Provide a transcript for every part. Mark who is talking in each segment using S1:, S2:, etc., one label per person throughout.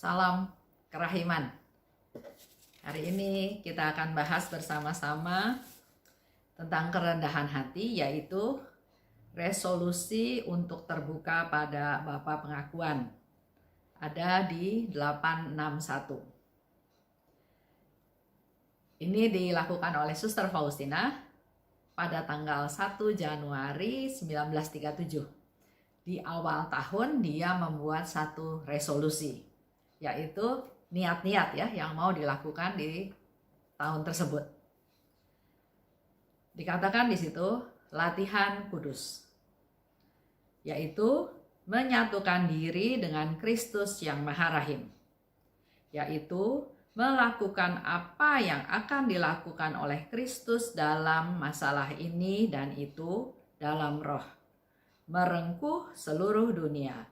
S1: Salam kerahiman. Hari ini kita akan bahas bersama-sama tentang kerendahan hati, yaitu resolusi untuk terbuka pada Bapa Pengakuan. Ada di 861. Ini dilakukan oleh Suster Faustina pada tanggal 1 Januari 1937. Di awal tahun dia membuat satu resolusi, yaitu niat-niat ya yang mau dilakukan di tahun tersebut. Dikatakan di situ latihan kudus, yaitu menyatukan diri dengan Kristus yang Maha Rahim, yaitu melakukan apa yang akan dilakukan oleh Kristus dalam masalah ini dan itu dalam roh, merengkuh seluruh dunia,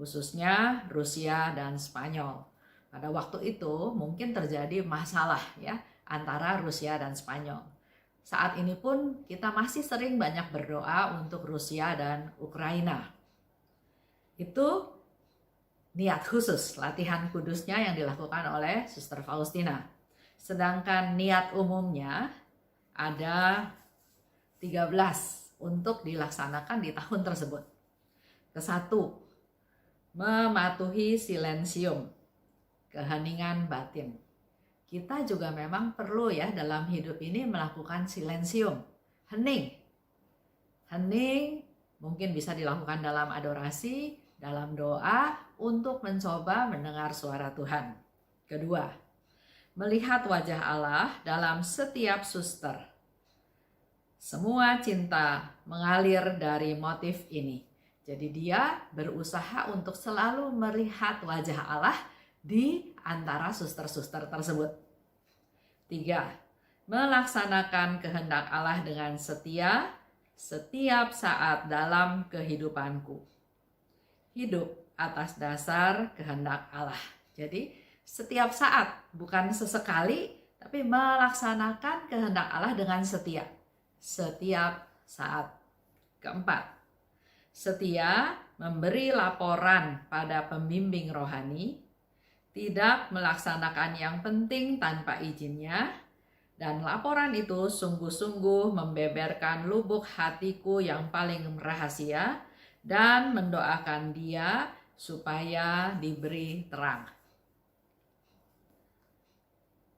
S1: khususnya Rusia dan Spanyol. Pada waktu itu mungkin terjadi masalah ya antara Rusia dan Spanyol. Saat ini pun kita masih sering banyak berdoa untuk Rusia dan Ukraina. Itu niat khusus, latihan kudusnya yang dilakukan oleh Suster Faustina. Sedangkan niat umumnya ada 13 untuk dilaksanakan di tahun tersebut. Kesatu, mematuhi silensium, keheningan batin. Kita juga memang perlu ya dalam hidup ini melakukan silensium, hening. Hening mungkin bisa dilakukan dalam adorasi, dalam doa untuk mencoba mendengar suara Tuhan. Kedua, melihat wajah Allah dalam setiap suster. Semua cinta mengalir dari motif ini. Jadi dia berusaha untuk selalu melihat wajah Allah di antara suster-suster tersebut. 3. Melaksanakan kehendak Allah dengan setia setiap saat dalam kehidupanku. Hidup atas dasar kehendak Allah. Jadi setiap saat, bukan sesekali, tapi melaksanakan kehendak Allah dengan setia. Setiap saat. Keempat, setia memberi laporan pada pembimbing rohani, tidak melaksanakan yang penting tanpa izinnya, dan laporan itu sungguh-sungguh membeberkan lubuk hatiku yang paling rahasia dan mendoakan dia supaya diberi terang.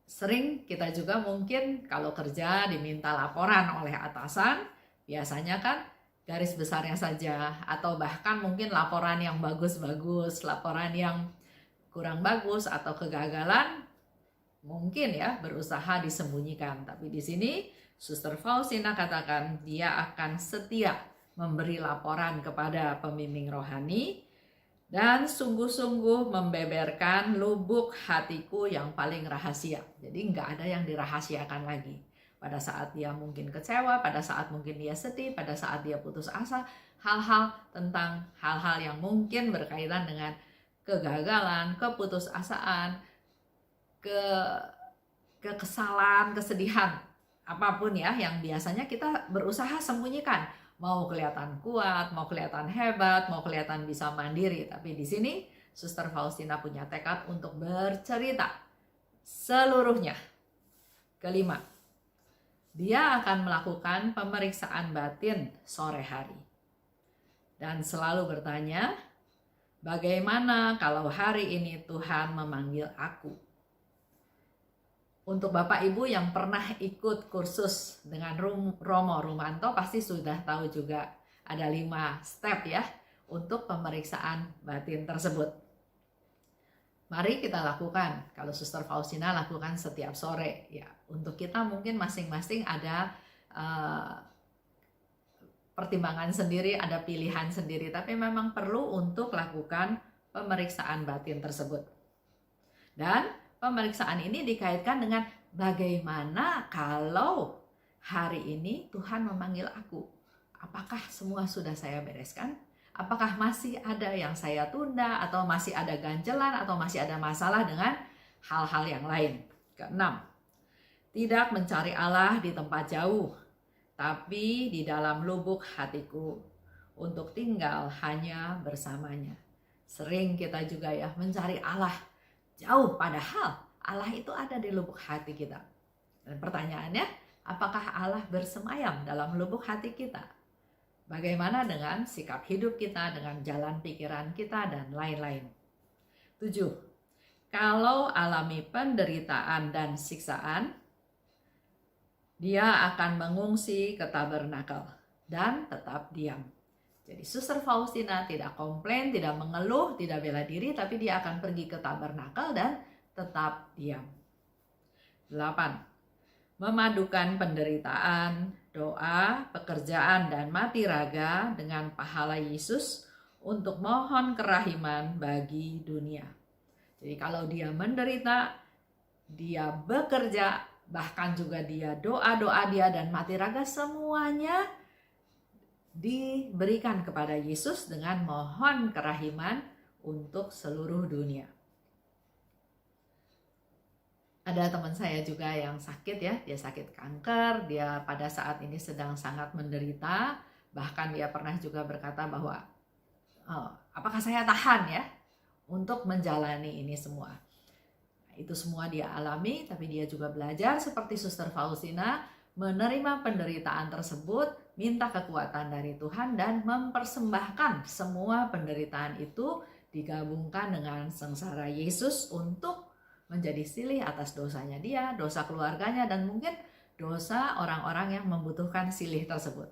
S1: Sering kita juga mungkin kalau kerja diminta laporan oleh atasan, biasanya kan garis besarnya saja, atau bahkan mungkin laporan yang bagus-bagus, laporan yang kurang bagus atau kegagalan mungkin ya berusaha disembunyikan. Tapi di sini Suster Faustina katakan dia akan setia memberi laporan kepada pembimbing rohani dan sungguh-sungguh membeberkan lubuk hatiku yang paling rahasia. Jadi nggak ada yang dirahasiakan lagi. Pada saat dia mungkin kecewa, pada saat mungkin dia sedih, pada saat dia putus asa, hal-hal tentang hal-hal yang mungkin berkaitan dengan kegagalan, keputusasaan, kekesalan, kesedihan, apapun ya yang biasanya kita berusaha sembunyikan. Mau kelihatan kuat, mau kelihatan hebat, mau kelihatan bisa mandiri. Tapi di sini Suster Faustina punya tekad untuk bercerita seluruhnya. Kelima, dia akan melakukan pemeriksaan batin sore hari. Dan selalu bertanya, bagaimana kalau hari ini Tuhan memanggil aku? Untuk Bapak Ibu yang pernah ikut kursus dengan Romo Rumanto pasti sudah tahu juga ada 5 step ya untuk pemeriksaan batin tersebut. Mari kita lakukan. Kalau Suster Faustina lakukan setiap sore ya. Untuk kita mungkin masing-masing ada pertimbangan sendiri, ada pilihan sendiri, tapi memang perlu untuk lakukan pemeriksaan batin tersebut. Dan pemeriksaan ini dikaitkan dengan bagaimana kalau hari ini Tuhan memanggil aku. Apakah semua sudah saya bereskan? Apakah masih ada yang saya tunda, atau masih ada ganjelan, atau masih ada masalah dengan hal-hal yang lain? Keenam, tidak mencari Allah di tempat jauh, tapi di dalam lubuk hatiku untuk tinggal hanya bersamanya. Sering kita juga ya mencari Allah jauh, padahal Allah itu ada di lubuk hati kita. Dan pertanyaannya, apakah Allah bersemayam dalam lubuk hati kita? Bagaimana dengan sikap hidup kita, dengan jalan pikiran kita, dan lain-lain. 7. Kalau alami penderitaan dan siksaan, dia akan mengungsi ke tabernakel dan tetap diam. Jadi Suster Faustina tidak komplain, tidak mengeluh, tidak bela diri, tapi dia akan pergi ke tabernakel dan tetap diam. 8. Memadukan penderitaan, doa, pekerjaan, dan mati raga dengan pahala Yesus untuk mohon kerahiman bagi dunia. Jadi kalau dia menderita, dia bekerja, bahkan juga dia doa-doa dia dan mati raga, semuanya diberikan kepada Yesus dengan mohon kerahiman untuk seluruh dunia. Ada teman saya juga yang sakit ya, dia sakit kanker, dia pada saat ini sedang sangat menderita, bahkan dia pernah juga berkata bahwa apakah saya tahan ya untuk menjalani ini semua. Itu semua dia alami, tapi dia juga belajar seperti Suster Faustina, menerima penderitaan tersebut, minta kekuatan dari Tuhan, dan mempersembahkan semua penderitaan itu digabungkan dengan sengsara Yesus untuk menjadi silih atas dosanya dia, dosa keluarganya, dan mungkin dosa orang-orang yang membutuhkan silih tersebut.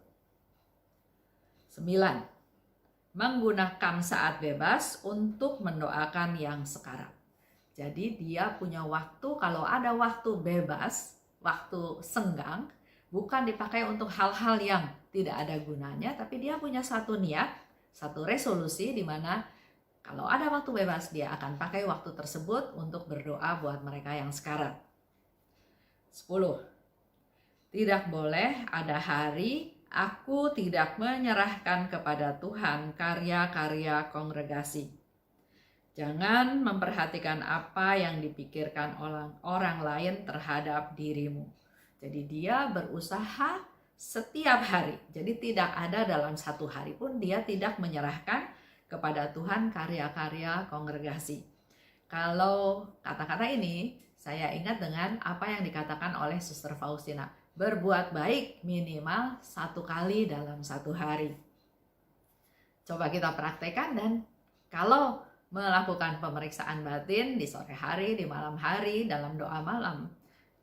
S1: 9. Menggunakan saat bebas untuk mendoakan yang sekarat. Jadi dia punya waktu, kalau ada waktu bebas, waktu senggang, bukan dipakai untuk hal-hal yang tidak ada gunanya, tapi dia punya satu niat, satu resolusi di mana kalau ada waktu bebas, dia akan pakai waktu tersebut untuk berdoa buat mereka yang sekarat. 10. Tidak boleh ada hari aku tidak menyerahkan kepada Tuhan karya-karya kongregasi. Jangan memperhatikan apa yang dipikirkan orang lain terhadap dirimu. Jadi dia berusaha setiap hari. Jadi tidak ada dalam satu hari pun dia tidak menyerahkan kepada Tuhan karya-karya kongregasi. Kalau kata-kata ini saya ingat dengan apa yang dikatakan oleh Suster Faustina. Berbuat baik minimal 1 kali dalam 1 hari. Coba kita praktekkan, dan kalau melakukan pemeriksaan batin di sore hari, di malam hari, dalam doa malam,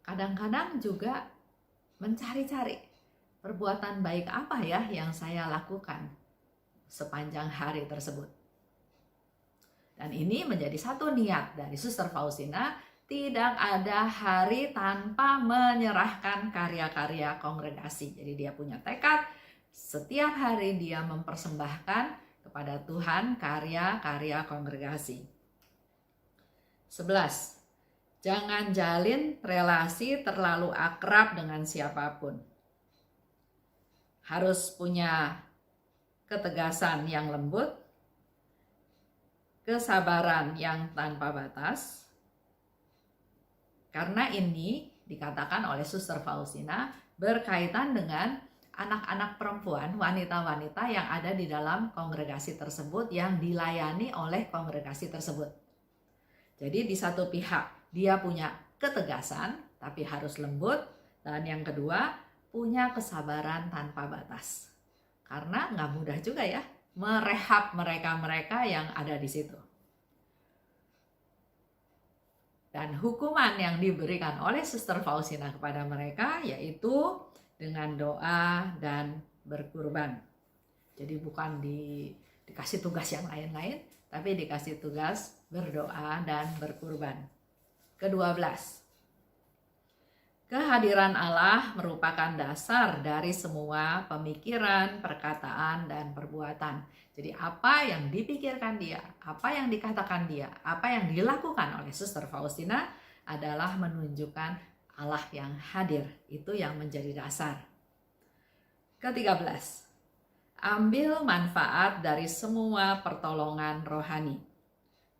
S1: kadang-kadang juga mencari-cari perbuatan baik apa ya yang saya lakukan sepanjang hari tersebut. Dan ini menjadi satu niat dari Suster Faustina, tidak ada hari tanpa menyerahkan karya-karya kongregasi. Jadi dia punya tekad, setiap hari dia mempersembahkan kepada Tuhan karya-karya kongregasi. 11. Jangan jalin relasi terlalu akrab dengan siapapun. Harus punya ketegasan yang lembut, kesabaran yang tanpa batas. Karena ini dikatakan oleh Suster Faustina berkaitan dengan anak-anak perempuan, wanita-wanita yang ada di dalam kongregasi tersebut, yang dilayani oleh kongregasi tersebut. Jadi di satu pihak dia punya ketegasan tapi harus lembut, dan yang kedua punya kesabaran tanpa batas. Karena nggak mudah juga ya merehab mereka-mereka yang ada di situ. Dan hukuman yang diberikan oleh Suster Faustina kepada mereka yaitu dengan doa dan berkurban. Jadi bukan dikasih tugas yang lain-lain, tapi dikasih tugas berdoa dan berkurban. Ke-12. Kehadiran Allah merupakan dasar dari semua pemikiran, perkataan, dan perbuatan. Jadi apa yang dipikirkan dia, apa yang dikatakan dia, apa yang dilakukan oleh Suster Faustina adalah menunjukkan Allah yang hadir, itu yang menjadi dasar. Ke-13. Ambil manfaat dari semua pertolongan rohani.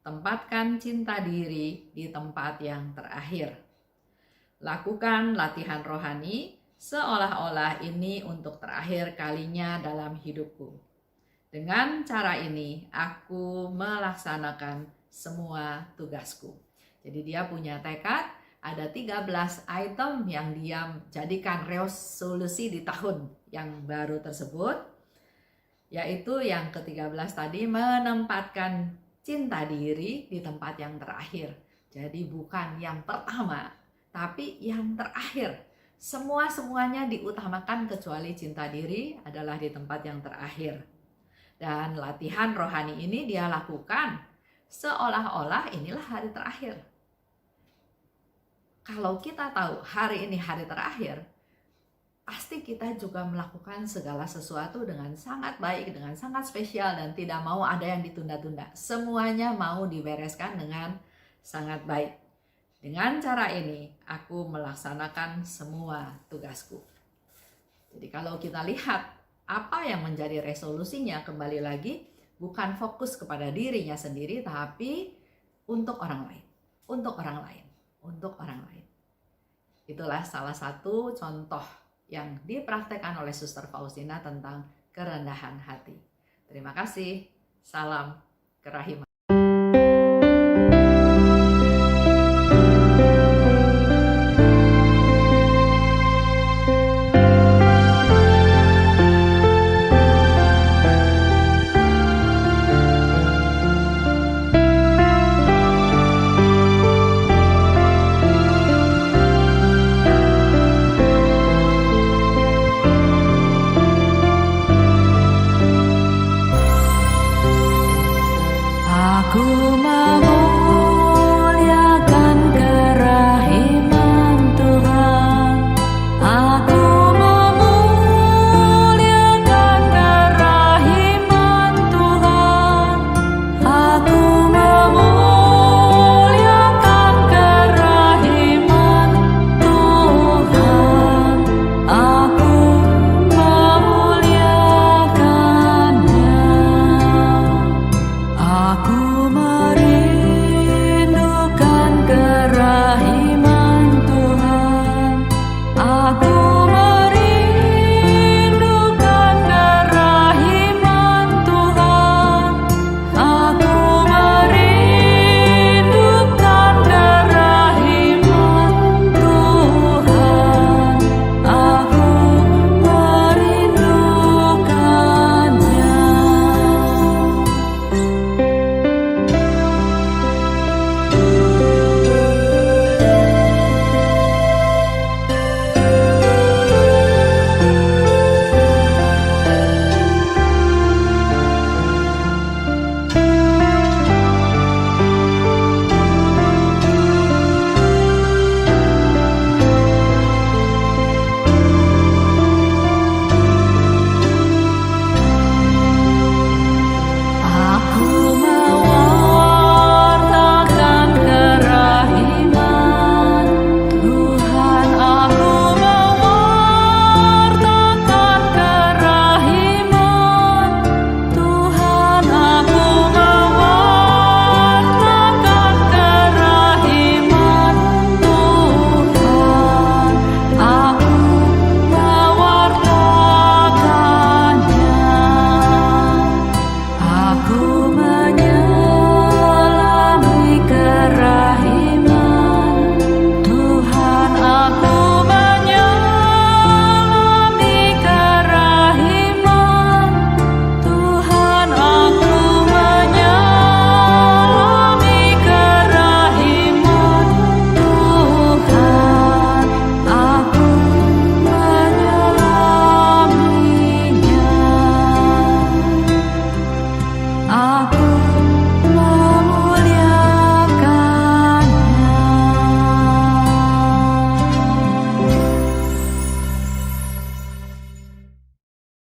S1: Tempatkan cinta diri di tempat yang terakhir. Lakukan latihan rohani seolah-olah ini untuk terakhir kalinya dalam hidupku. Dengan cara ini, aku melaksanakan semua tugasku. Jadi dia punya tekad, ada 13 item yang dia jadikan resolusi di tahun yang baru tersebut, yaitu yang ke-13 tadi, menempatkan cinta diri di tempat yang terakhir. Jadi bukan yang pertama, tapi yang terakhir. Semuanya diutamakan kecuali cinta diri adalah di tempat yang terakhir. Dan latihan rohani ini dia lakukan seolah-olah inilah hari terakhir. Kalau kita tahu hari ini hari terakhir, pasti kita juga melakukan segala sesuatu dengan sangat baik, dengan sangat spesial, dan tidak mau ada yang ditunda-tunda. Semuanya mau dibereskan dengan sangat baik. Dengan cara ini, aku melaksanakan semua tugasku. Jadi kalau kita lihat apa yang menjadi resolusinya, kembali lagi, bukan fokus kepada dirinya sendiri, tapi untuk orang lain. Untuk orang lain. Untuk orang lain. Itulah salah satu contoh yang dipraktekkan oleh Suster Faustina tentang kerendahan hati. Terima kasih. Salam kerahiman.